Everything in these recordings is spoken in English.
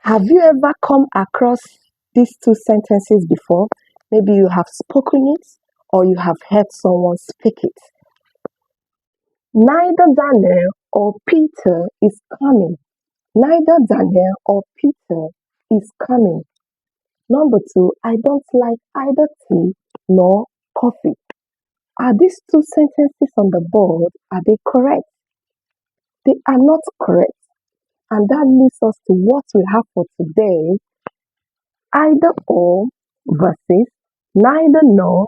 Have you ever come across these two sentences before? Maybe you have spoken it or you have heard someone speak it. Neither Daniel or Peter is coming. Neither Daniel or Peter is coming. Number two, I don't like either tea nor coffee. Are these two sentences on the board, are they correct? They are not correct. And that leads us to what we have for today, either or versus neither nor,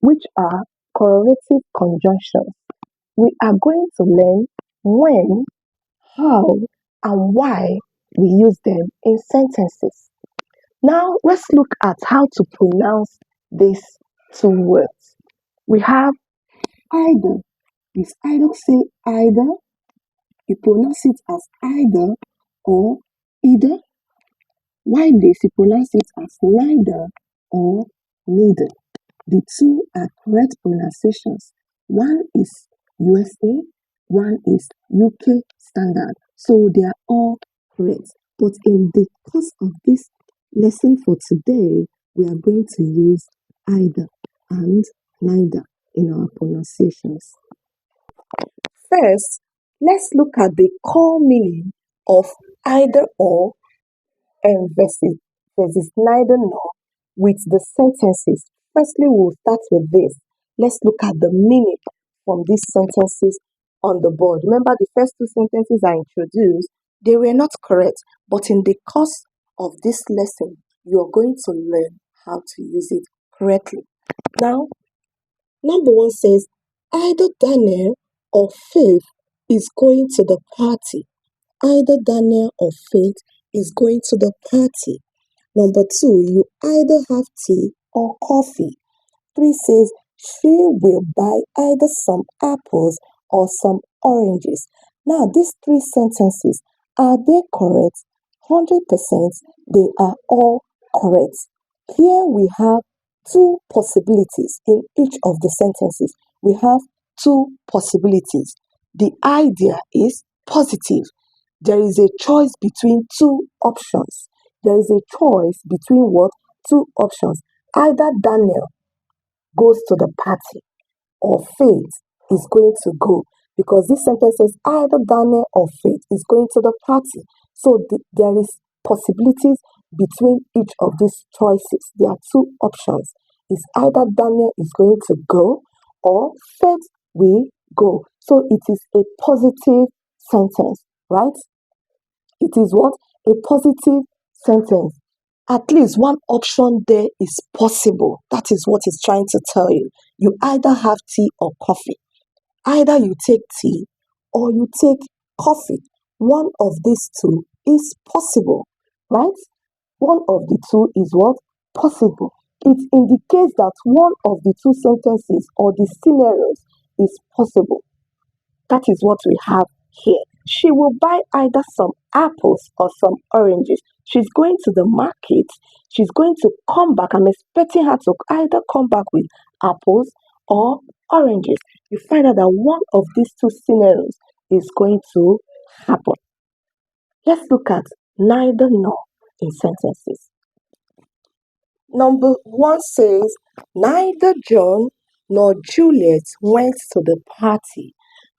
which are correlative conjunctions. We are going to learn when, how, and why we use them in sentences. Now, let's look at how to pronounce these two words. We have either. You either say either, you pronounce it as either or either. While this, you pronounce it as neither or neither. The two are correct pronunciations. One is USA, one is UK standard. So they are all correct. But in the course of this lesson for today, we are going to use either and neither in our pronunciations. First, let's look at the core meaning of either or and versus neither nor with the sentences. Firstly, we'll start with this. Let's look at the meaning from these sentences on the board. Remember, the first two sentences I introduced, they were not correct, but in the course of this lesson, you're going to learn how to use it correctly. Now, number one says, either Daniel or Faith is going to the party. Either Daniel or Faith is going to the party. Number two, you either have tea or coffee. Three says, she will buy either some apples or some oranges. Now, these three sentences, are they correct? 100%, they are all correct. Here we have two possibilities in each of the sentences. We have two possibilities. The idea is positive. There is a choice between two options. There is a choice between what? Two options. Either Daniel goes to the party or Faith is going to go. Because this sentence says either Daniel or Faith is going to the party. So there is possibilities between each of these choices. There are two options. It's either Daniel is going to go or Faith will go. So it is a positive sentence, right? It is what? A positive sentence. At least one option there is possible. That is what it's trying to tell you. You either have tea or coffee. Either you take tea or you take coffee. One of these two is possible, right? One of the two is what? Possible. It indicates that one of the two sentences or the scenarios is possible. That is what we have here. She will buy either some apples or some oranges. She's going to the market. She's going to come back. I'm expecting her to either come back with apples or oranges. You find out that one of these two scenarios is going to happen. Let's look at neither nor in sentences. Number one says, neither John nor Juliet went to the party.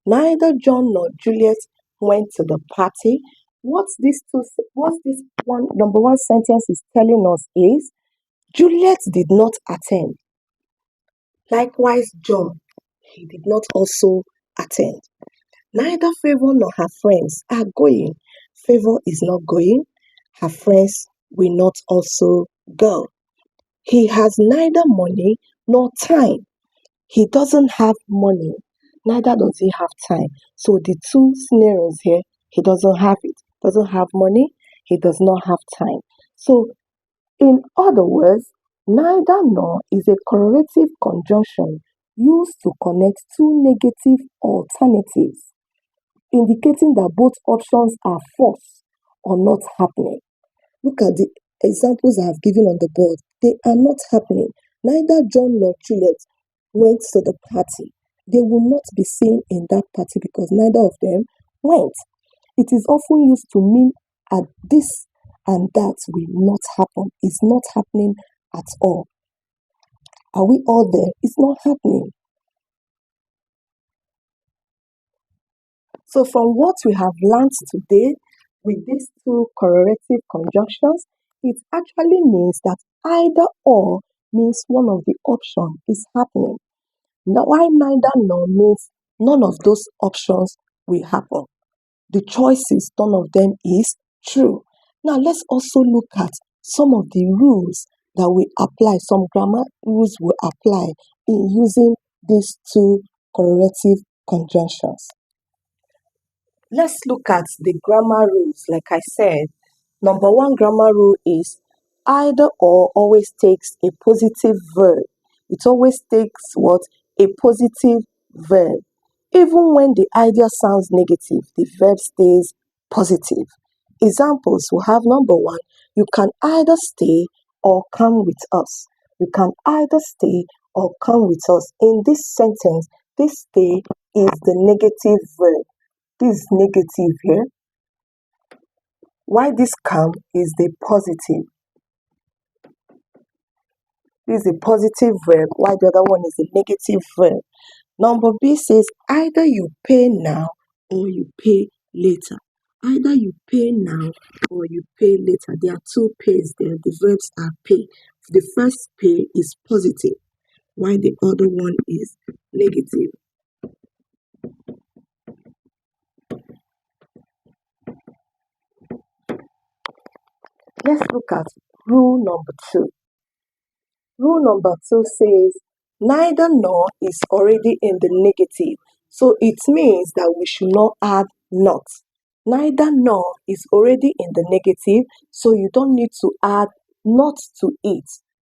Neither John nor Juliet went to the party. What's this one number one sentence is telling us is Juliet did not attend. Likewise, John, he did not also attend. Neither Favor nor her friends are going. Favor is not going. Her friends will not also go. He has neither money nor time. He doesn't have money, neither does he have time. So the two scenarios here, he doesn't have it. Doesn't have money, he does not have time. So in other words, neither nor is a correlative conjunction used to connect two negative alternatives, indicating that both options are false or not happening. Look at the examples I have given on the board. They are not happening. Neither John nor Juliet went to the party. They will not be seen in that party because neither of them went. It is often used to mean at and that will not happen. It's not happening at all. Are we all there? It's not happening. So from what we have learned today with these two correlative conjunctions, it actually means that either or means one of the options is happening. Now, why neither nor means none of those options will happen. The choices, none of them is true. Now, let's also look at some of the rules that we apply, some grammar rules we apply in using these two correlative conjunctions. Let's look at the grammar rules. Like I said, number one grammar rule is either or always takes a positive verb. It always takes what? A positive verb. Even when the idea sounds negative, the verb stays positive. Examples we have number one, you can either stay or come with us. You can either stay or come with us. In this sentence, this stay is the negative verb. This is negative here. Why this come is the positive. This is a positive verb, while the other one is a negative verb. Number B says either you pay now or you pay later. Either you pay now or you pay later. There are two pays there. The verbs are pay. The first pay is positive, while the other one is negative. Let's look at rule number two. Rule number two says neither nor is already in the negative. So it means that we should not add not. Neither nor is already in the negative, so you don't need to add not to it,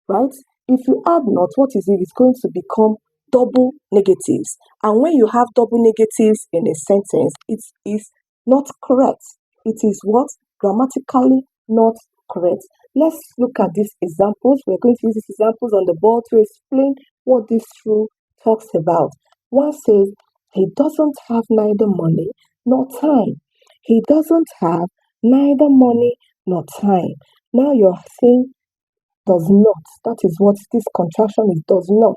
right? If you add not, what is it? It's going to become double negatives. And when you have double negatives in a sentence, it is not correct. It is what? Grammatically not correct. Let's look at these examples. We're going to use these examples on the board to explain what this rule talks about. One says, he doesn't have neither money nor time. He doesn't have neither money nor time. Now you're saying does not. That is what this contraction is, does not,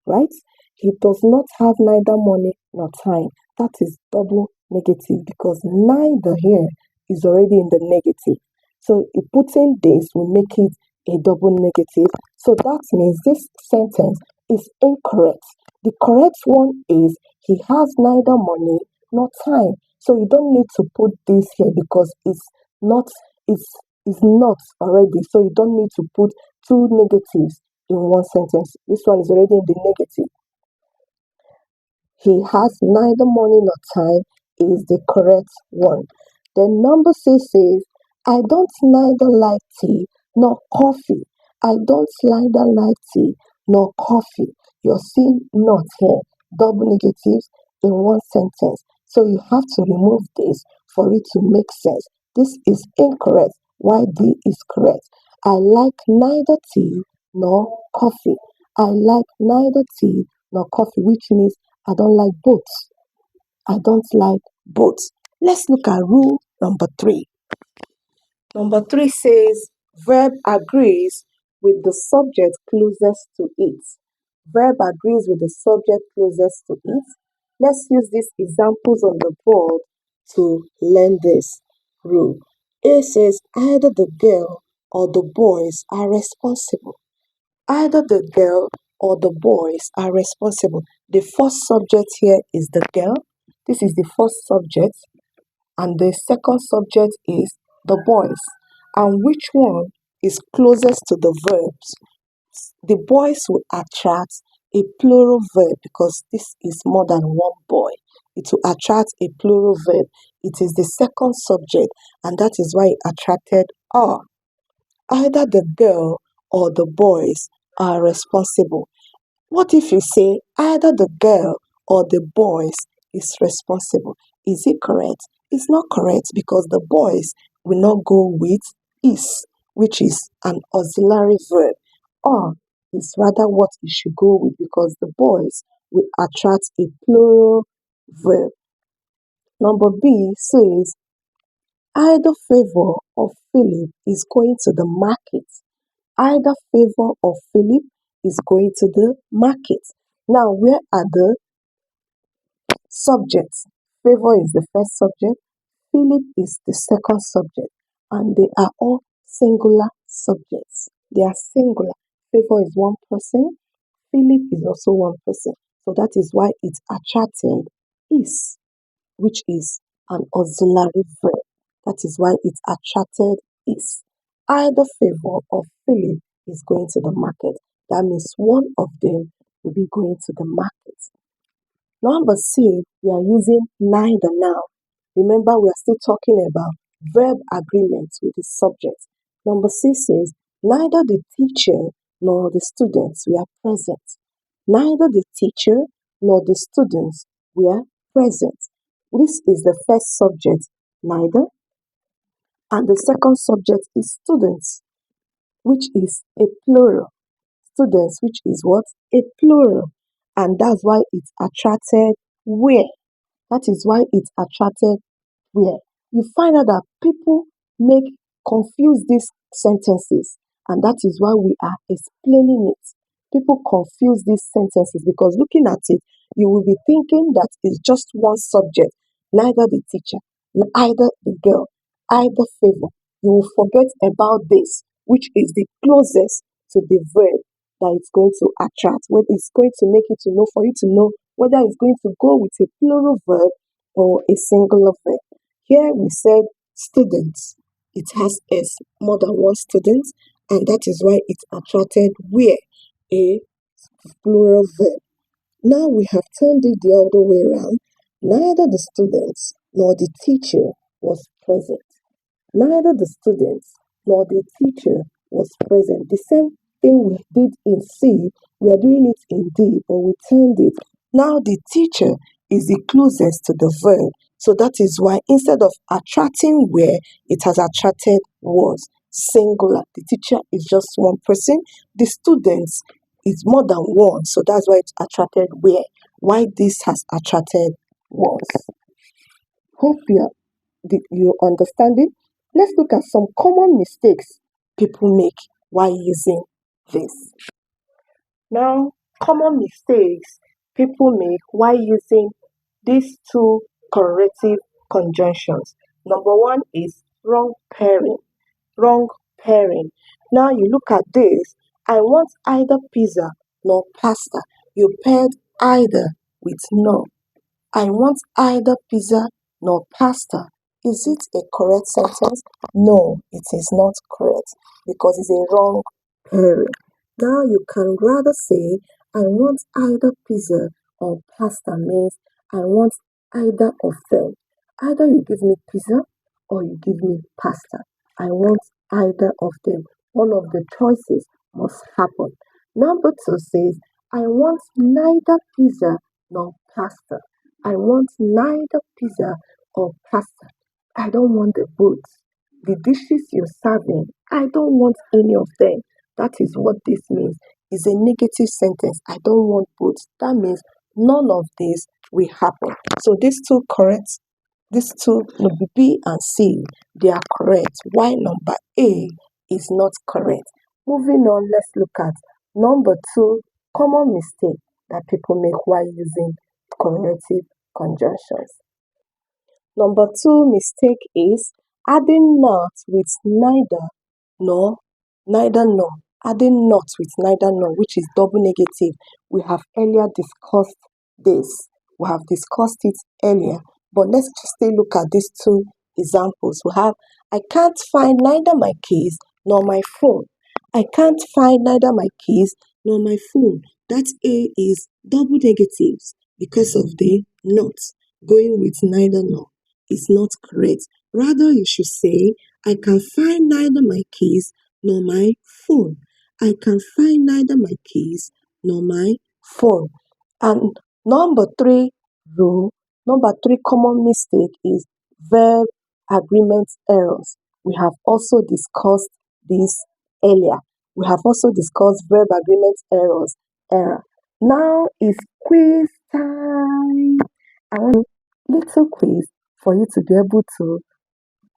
right? He does not have neither money nor time. That is double negative because neither here is already in the negative. So putting this will make it a double negative. So that means this sentence is incorrect. The correct one is he has neither money nor time. So you don't need to put this here because not it's is not already. So you don't need to put two negatives in one sentence. This one is already in the negative. He has neither money nor time is the correct one. Then number six says, I don't neither like tea nor coffee. I don't neither like tea nor coffee. You're seeing not here, double negatives in one sentence. So you have to remove this for it to make sense. This is incorrect. Why D is correct. I like neither tea nor coffee. I like neither tea nor coffee, which means I don't like both. I don't like both. Let's look at rule number three. Number three says verb agrees with the subject closest to it. Verb agrees with the subject closest to it. Let's use these examples on the board to learn this rule. A says either the girl or the boys are responsible. Either the girl or the boys are responsible. The first subject here is the girl. This is the first subject. And the second subject is the boys. And which one is closest to the verbs? The boys will attract a plural verb because this is more than one boy. It will attract a plural verb. It is the second subject, and that is why it attracted are. Either the girl or the boys are responsible. What if you say either the girl or the boys is responsible? Is it correct? It's not correct because the boys will not go with is, which is an auxiliary verb. Or is rather what it should go with because the boys will attract a plural verb. Number B says Either Favor or Philip is going to the market. Either Favor or Philip is going to the market. Now, where are the subjects? Favor is the first subject, Philip is the second subject, and they are all singular subjects. They are singular. Favor is one person, Philip is also one person. So that is why it attracted is, which is an auxiliary verb. That is why it attracted is. Either Favor or Philip is going to the market. That means one of them will be going to the market. Number C, we are using neither now. Remember, we are still talking about verb agreements with the subject. Number C says, neither the teacher nor the students were present. Neither the teacher nor the students were present. This is the first subject, neither, and the second subject is students, which is a plural. Students, which is what? A plural. And that's why it attracted where. That is why it attracted where. You find out that people make confuse these sentences, and that is why we are explaining it. People confuse these sentences because looking at it, you will be thinking that it's just one subject, neither the teacher, either the girl, either Favor. You will forget about this, which is the closest to the verb that it's going to attract, what it's going to make you to know, for you to know whether it's going to go with a plural verb or a singular verb. Here we said students. It has S, more than one student, and that is why it attracted where, a plural verb. Now we have turned it the other way around. Neither the students nor the teacher was present. Neither the students nor the teacher was present. The same thing we did in C, we are doing it in D, but we turned it. Now the teacher is the closest to the verb. So that is why instead of attracting where, it has attracted was singular. The teacher is just one person. The students is more than one. So that's why it attracted where. Why this has attracted was. Hope you understand it. Let's look at some common mistakes people make while using this. Now, common mistakes people make while using these two correlative conjunctions. Number one is wrong pairing. Wrong pairing. Now you look at this. I want either pizza nor pasta. You paired either with no. I want either pizza nor pasta. Is it a correct sentence? No, it is not correct because it's a wrong pairing. Now you can rather say, I want either pizza or pasta means I want either of them. Either you give me pizza or you give me pasta. I want either of them. One of the choices must happen. Number two says, I want neither pizza nor pasta. I want neither pizza or pasta. I don't want the both. The dishes you're serving, I don't want any of them. That is what this means. It's a negative sentence. I don't want both. That means none of this will happen. So these two, number B and C, they are correct. Why number A is not correct? Moving on, let's look at number two, common mistake that people make while using correlative conjunctions. Number two mistake is adding not with neither nor, neither nor. Adding not with neither nor, which is double negative. We have earlier discussed this. We have discussed it earlier. But let's just still look at these two examples. We have, I can't find neither my keys nor my phone. I can't find neither my keys nor my phone. That A is double negatives because of the not. Going with neither nor is not correct. Rather, you should say, I can find neither my keys nor my phone. I can find neither my keys nor my phone. And number three rule, number three common mistake is verb agreement errors. We have also discussed this earlier. We have also discussed verb agreement errors. Error. Now is quiz time. I want a little quiz for you to be able to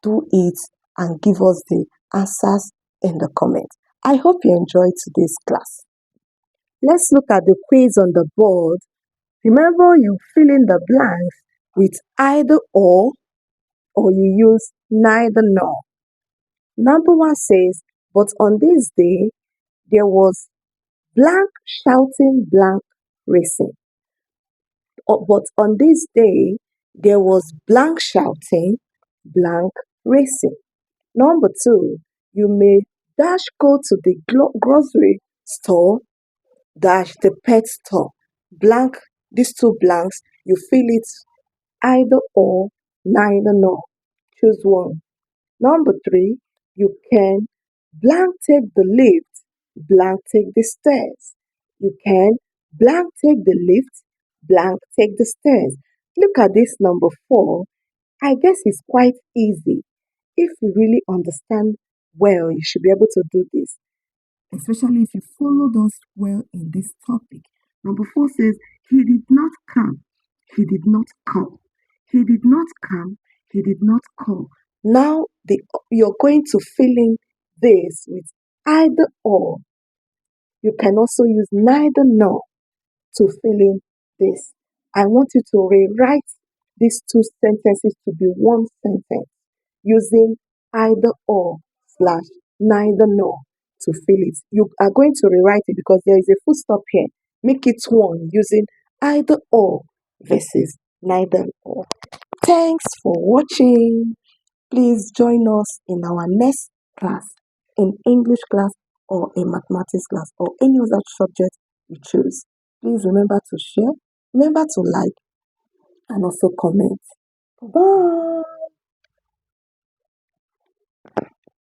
do it and give us the answers in the comments. I hope you enjoyed today's class. Let's look at the quiz on the board. Remember, you fill in the blanks with either or you use neither nor. Number one says, but on this day, there was blank shouting, blank racing. But on this day, there was blank shouting, blank racing. Number two, you may dash go to the grocery store, dash the pet store. Blank, these two blanks, you fill it either or, neither nor. Choose one. Number three, you can blank take the lift, blank take the stairs. You can blank take the lift, blank take the stairs. Look at this number four. I guess it's quite easy. If you really understand well, you should be able to do this, especially if you followed us well in this topic. Number four says, he did not come, he did not call. He did not come, he did not call. Now you're going to fill in this with either or. You can also use neither nor to fill in this. I want you to rewrite these two sentences to be one sentence using either or slash neither nor to fill it. You are going to rewrite it because there is a full stop here. Make it one using either or versus neither or. Thanks for watching. Please join us in our next class, in English class or in mathematics class or any other subject you choose. Please remember to share, remember to like, and also comment. Bye.